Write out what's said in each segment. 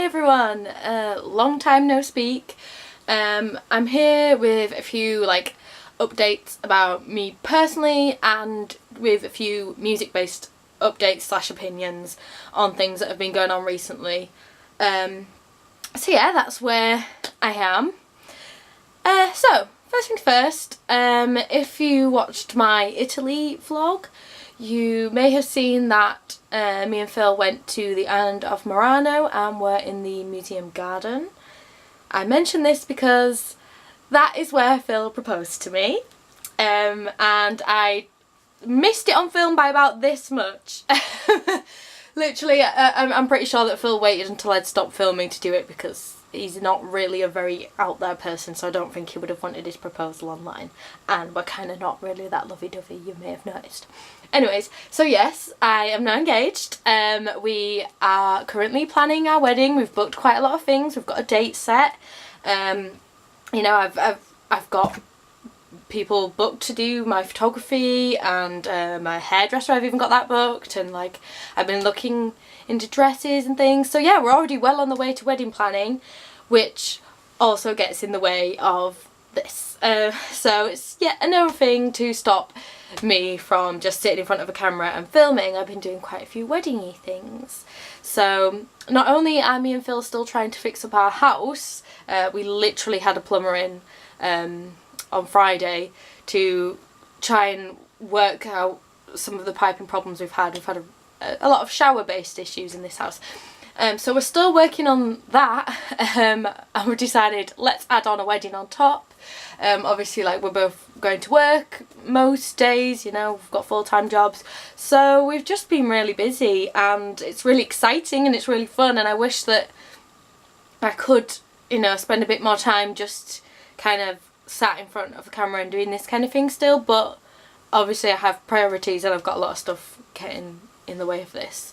Hi everyone, long time no speak. I'm here with a few updates about me personally and with a few music based updates slash opinions on things that have been going on recently. So yeah, that's where I am. So first things first, if you watched my Italy vlog, you may have seen that me and Phil went to the island of Murano and were in the museum garden. I mention this because that is where Phil proposed to me, and I missed it on film by about this much. Literally, I'm pretty sure that Phil waited until I'd stopped filming to do it because he's not really a very out there person, so I don't think he would have wanted his proposal online, and we're kind of not really that lovey-dovey, you may have noticed. Anyways, so yes, I am now engaged. We are currently planning our wedding. We've booked quite a lot of things. We've got a date set. You know, I've got people booked to do my photography, and my hairdresser, I've even got that booked, and I've been looking into dresses and things. So yeah, we're already well on the way to wedding planning, which also gets in the way of this. So it's yet another thing to stop me from just sitting in front of a camera and filming. I've been doing quite a few wedding-y things. So not only are me and Phil still trying to fix up our house, we literally had a plumber in on Friday to try and work out some of the piping problems we've had. We've had a lot of shower based issues in this house. So we're still working on that, and we decided let's add on a wedding on top. Obviously we're both going to work most days, you know, we've got full-time jobs, so we've just been really busy, and it's really exciting and it's really fun, and I wish that I could, you know, spend a bit more time just kind of sat in front of a camera and doing this kind of thing still, but obviously I have priorities and I've got a lot of stuff getting in the way of this.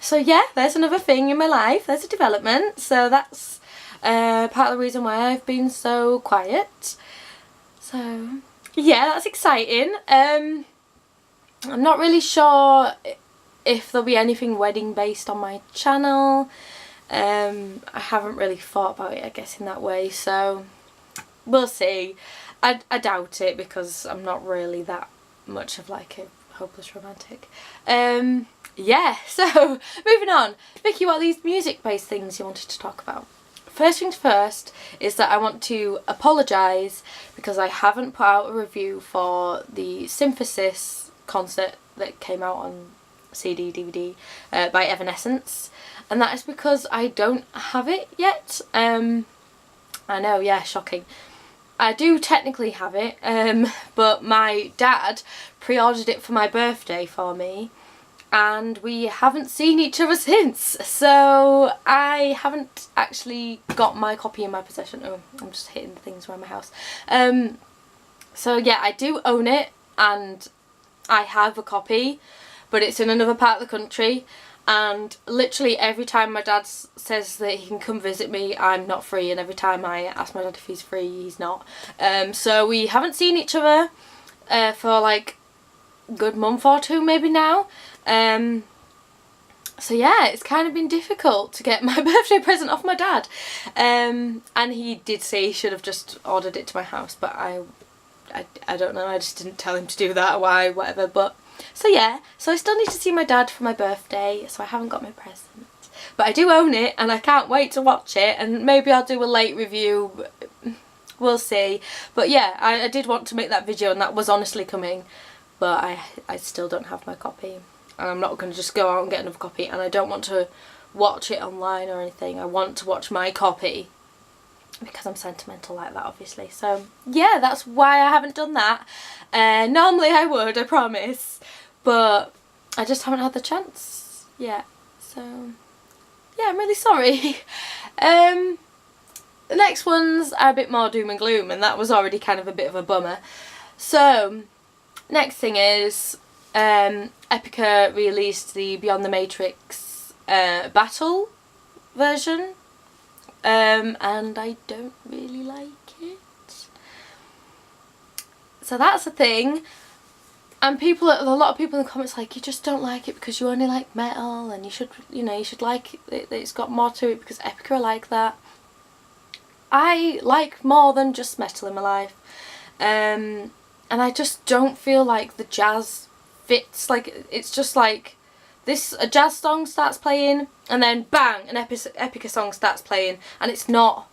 So yeah, there's another thing in my life, there's a development, so that's part of the reason why I've been so quiet. So yeah, that's exciting. I'm not really sure if there'll be anything wedding based on my channel. I haven't really thought about it, I guess, in that way, so we'll see. I doubt it because I'm not really that much of a hopeless romantic. Yeah, so moving on. Vicky, what are these music based things you wanted to talk about? First things first is that I want to apologise because I haven't put out a review for the Synthesis concert that came out on CD, DVD by Evanescence, and that is because I don't have it yet. I know, yeah, shocking. I do technically have it, but my dad pre-ordered it for my birthday for me, and we haven't seen each other since, so I haven't actually got my copy in my possession. Oh, I'm just hitting things around my house. So yeah, I do own it and I have a copy, but it's in another part of the country, and literally every time my dad says that he can come visit me, I'm not free, and every time I ask my dad if he's free, he's not. So we haven't seen each other for a good month or two maybe now. So yeah, it's kind of been difficult to get my birthday present off my dad, and he did say he should have just ordered it to my house, but I don't know, I just didn't tell him to do that, why, whatever. But so yeah, so I still need to see my dad for my birthday, so I haven't got my present, but I do own it and I can't wait to watch it, and maybe I'll do a late review, we'll see. But yeah, I did want to make that video, and that was honestly coming, but I still don't have my copy, and I'm not going to just go out and get another copy, and I don't want to watch it online or anything. I want to watch my copy because I'm sentimental like that, obviously. So yeah, that's why I haven't done that. Normally I would, I promise, but I just haven't had the chance yet, so yeah, I'm really sorry. The next ones are a bit more doom and gloom, and that was already kind of a bit of a bummer. So next thing is Epica released the Beyond the Matrix battle version, and I don't really like it. So that's a thing. And a lot of people in the comments like, you just don't like it because you only like metal, and you should like it, it's got more to it because Epica are like that. I like more than just metal in my life, and I just don't feel like the jazz fits. Like, it's just like a jazz song starts playing and then bang, an Epica song starts playing, and it's not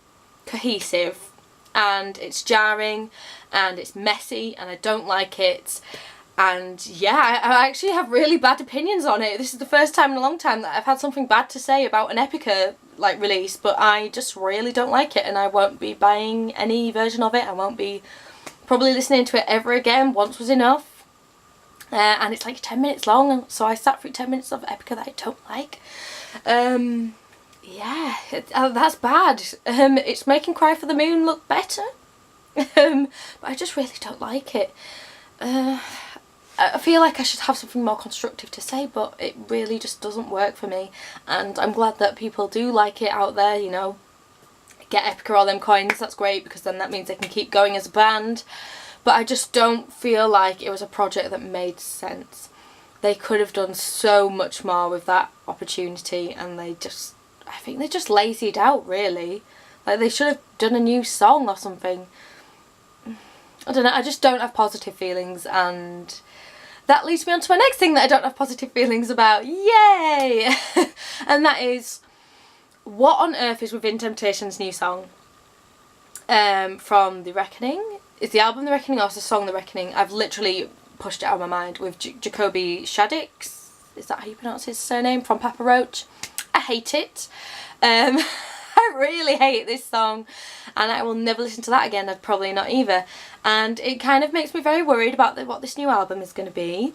cohesive, and it's jarring, and it's messy, and I don't like it. And yeah, I actually have really bad opinions on it. This is the first time in a long time that I've had something bad to say about an Epica like release, but I just really don't like it, and I won't be buying any version of it. I won't be probably listening to it ever again. Once was enough. And it's like 10 minutes long, so I sat through 10 minutes of Epica that I don't like. Yeah, that's bad. It's making Cry for the Moon look better. But I just really don't like it. I feel like I should have something more constructive to say, but it really just doesn't work for me. And I'm glad that people do like it out there, you know. Get Epica all them coins, that's great, because then that means they can keep going as a band. But I just don't feel like it was a project that made sense. They could have done so much more with that opportunity, and I think they just lazied out, really. Like, they should have done a new song or something. I don't know, I just don't have positive feelings, and that leads me on to my next thing that I don't have positive feelings about. Yay! And that is, what on earth is Within Temptation's new song? From The Reckoning. Is the album The Reckoning or is the song The Reckoning? I've literally pushed it out of my mind, with Jacoby Shaddix. Is that how you pronounce his surname? From Papa Roach. I hate it. I really hate this song, and I will never listen to that again. I'd probably not either. And it kind of makes me very worried about what this new album is going to be.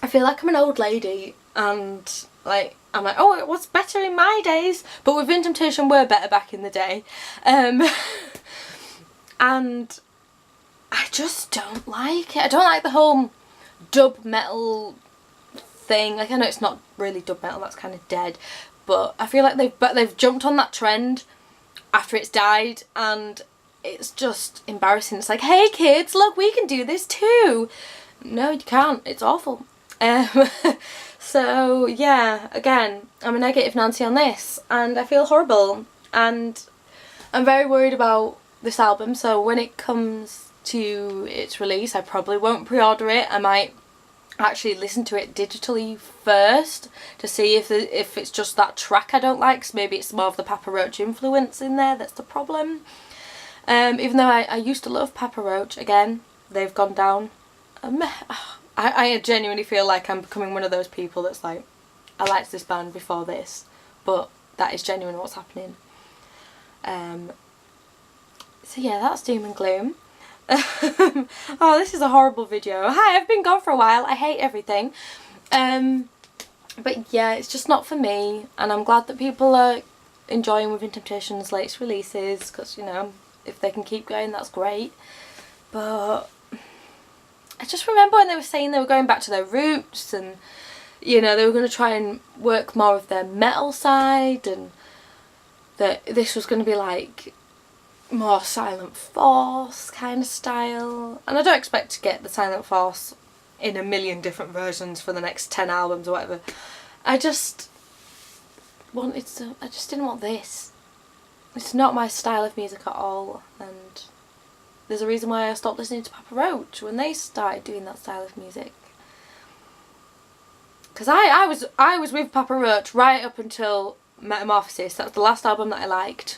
I feel like I'm an old lady, and like I'm like, oh, it was better in my days, but Within Temptation were better back in the day. And I just don't like it. I don't like the whole dub metal thing. Like, I know it's not really dub metal, that's kind of dead, but I feel like they've jumped on that trend after it's died, and it's just embarrassing. It's like, hey kids, look, we can do this too. No, you can't. It's awful. So yeah, again, I'm a negative Nancy on this, and I feel horrible, and I'm very worried about this album. So when it comes to its release, I probably won't pre-order it. I might actually listen to it digitally first to see if it's just that track I don't like, so maybe it's more of the Papa Roach influence in there that's the problem. Even though I used to love Papa Roach, again, they've gone down. I genuinely feel like I'm becoming one of those people that's like, I liked this band before this, but that is genuinely what's happening. So yeah, that's doom and gloom. Oh, this is a horrible video. Hi, I've been gone for a while. I hate everything. But yeah, it's just not for me, and I'm glad that people are enjoying Within Temptation's latest releases, because, you know, if they can keep going, that's great. But I just remember when they were saying they were going back to their roots, and, you know, they were going to try and work more of their metal side, and that this was going to be like more Silent Force kind of style. And I don't expect to get the Silent Force in a million different versions for the next 10 albums or whatever. I just didn't want this. It's not my style of music at all, and there's a reason why I stopped listening to Papa Roach when they started doing that style of music. Because I was with Papa Roach right up until Metamorphosis. That was the last album that I liked,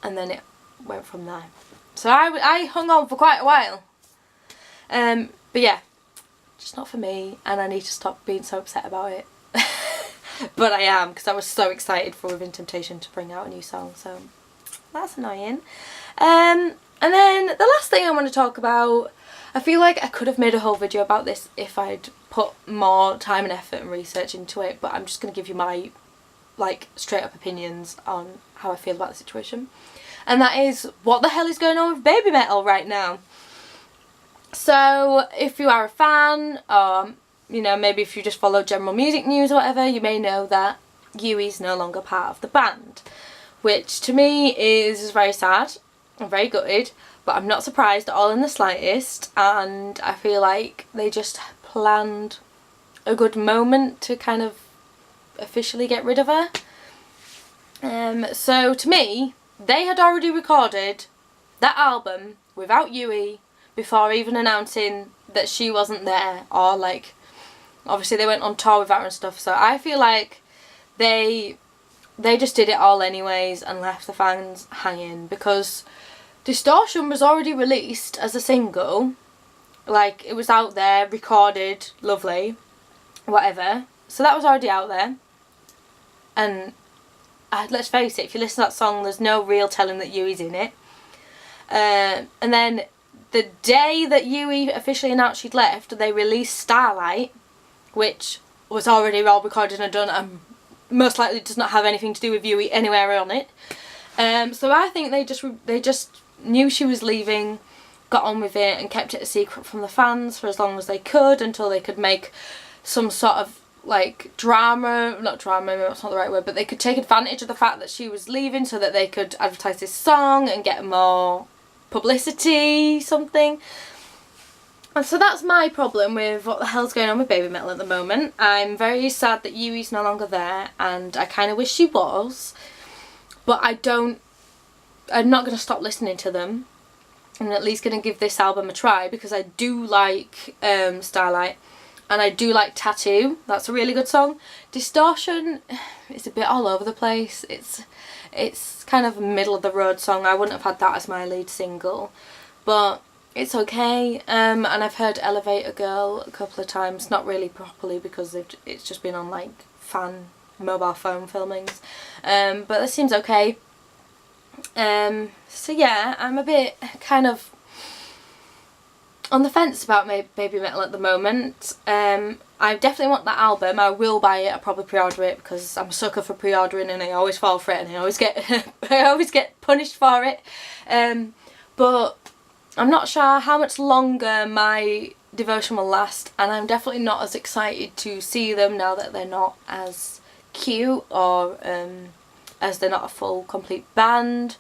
and then it went from there. So I hung on for quite a while. But yeah, just not for me, and I need to stop being so upset about it. But I am, because I was so excited for Within Temptation to bring out a new song, so that's annoying. And then the last thing I want to talk about, I feel like I could have made a whole video about this if I'd put more time and effort and research into it, but I'm just going to give you my, like, straight up opinions on how I feel about the situation. And that is, what the hell is going on with baby metal right now? So if you are a fan, or, you know, maybe if you just follow general music news or whatever, you may know that Yui is no longer part of the band, which to me is very sad. I'm very gutted, but I'm not surprised at all in the slightest, and I feel like they just planned a good moment to kind of officially get rid of her. So to me, they had already recorded that album without Yui before even announcing that she wasn't there, or like obviously they went on tour without her and stuff, so I feel like they just did it all anyways and left the fans hanging, because Distortion was already released as a single, like it was out there, recorded, lovely, whatever, so that was already out there, and let's face it, if you listen to that song, there's no real telling that Yui's in it. And then the day that Yui officially announced she'd left, they released Starlight, which was already all recorded and done, and most likely does not have anything to do with Yui anywhere on it. So I think they just knew she was leaving, got on with it, and kept it a secret from the fans for as long as they could, until they could make some sort of like not drama, that's not the right word, but they could take advantage of the fact that she was leaving so that they could advertise this song and get more publicity, something. And so that's my problem with what the hell's going on with Baby Metal at the moment. I'm very sad that Yui's no longer there, and I kind of wish she was, but I'm not going to stop listening to them. I'm at least going to give this album a try, because I do like Starlight, and I do like Tattoo. That's a really good song. Distortion is a bit all over the place. It's kind of a middle of the road song. I wouldn't have had that as my lead single, but it's okay. And I've heard Elevator Girl a couple of times, not really properly because it's just been on like mobile phone filmings, but it seems okay. So yeah, I'm a bit kind of on the fence about Baby Metal at the moment. I definitely want that album. I will buy it. I'll probably pre-order it, because I'm a sucker for pre-ordering and I always fall for it, and I always get punished for it. But I'm not sure how much longer my devotion will last, and I'm definitely not as excited to see them now that they're not as cute, or as they're not a full complete band,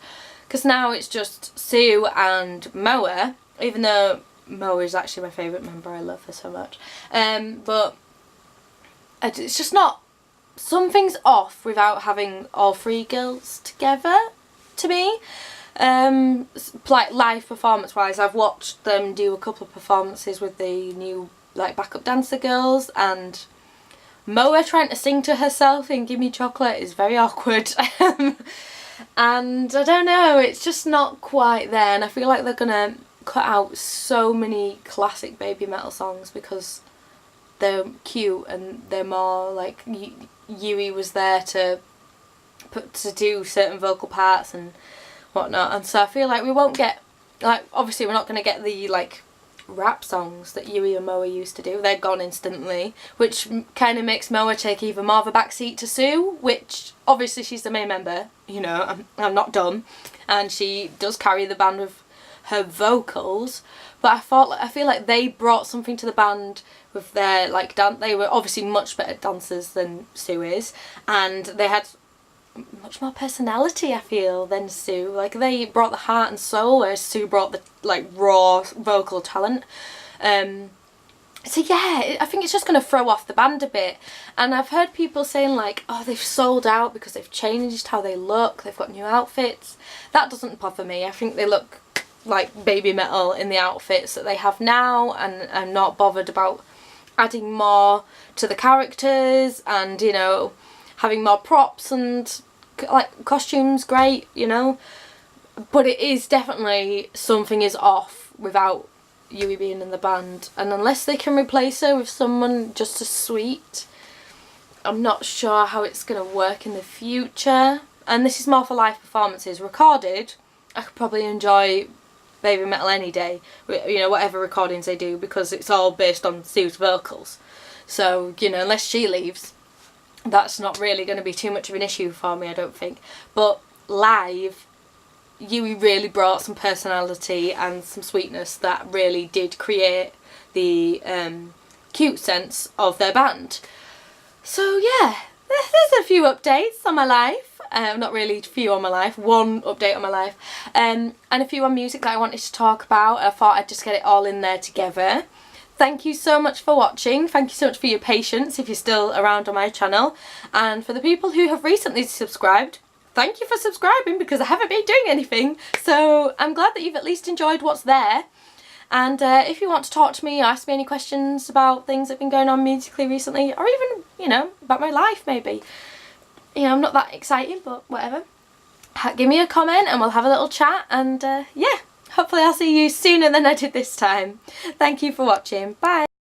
because now it's just Sue and Moa, even though Moa is actually my favourite member. I love her so much. But it's just not... Something's off without having all three girls together, to me. Like live performance wise, I've watched them do a couple of performances with the new like backup dancer girls, and Moa trying to sing to herself in Gimme Chocolate is very awkward. And I don't know, it's just not quite there, and I feel like they're gonna cut out so many classic Baby Metal songs because they're cute and they're more like Yui was there to do certain vocal parts and whatnot, and so I feel like we won't get, like, obviously we're not going to get the like rap songs that Yui and Moa used to do. They're gone instantly, which kind of makes Moa take even more of a backseat to Sue, which obviously she's the main member, you know, I'm not dumb, and she does carry the band with her vocals, but I feel like they brought something to the band with their like dance. They were obviously much better dancers than Sue is, and they had much more personality, I feel, than Sue. Like, they brought the heart and soul, whereas Sue brought the like raw vocal talent. So yeah, I think it's just going to throw off the band a bit. And I've heard people saying like, oh, they've sold out because they've changed how they look, they've got new outfits. That doesn't bother me. I think they look like Baby Metal in the outfits that they have now, and I'm not bothered about adding more to the characters and, you know, having more props and like costumes, great, you know, but it is definitely something is off without Yui being in the band, and unless they can replace her with someone just as sweet, I'm not sure how it's going to work in the future. And this is more for live performances. Recorded, I could probably enjoy Baby Metal any day, you know, whatever recordings they do, because it's all based on Sue's vocals. So, you know, unless she leaves, that's not really going to be too much of an issue for me, I don't think. But live, Yui really brought some personality and some sweetness that really did create the cute sense of their band. So yeah, there's a few updates on my life. not really a few on my life, one update on my life, and a few on music that I wanted to talk about. I thought I'd just get it all in there together. Thank you so much for watching. Thank you so much for your patience if you're still around on my channel. And for the people who have recently subscribed, thank you for subscribing, because I haven't been doing anything. So I'm glad that you've at least enjoyed what's there. And if you want to talk to me, ask me any questions about things that have been going on musically recently, or even, you know, about my life maybe. You know, I'm not that exciting, but whatever. Give me a comment and we'll have a little chat, and yeah, hopefully I'll see you sooner than I did this time. Thank you for watching. Bye!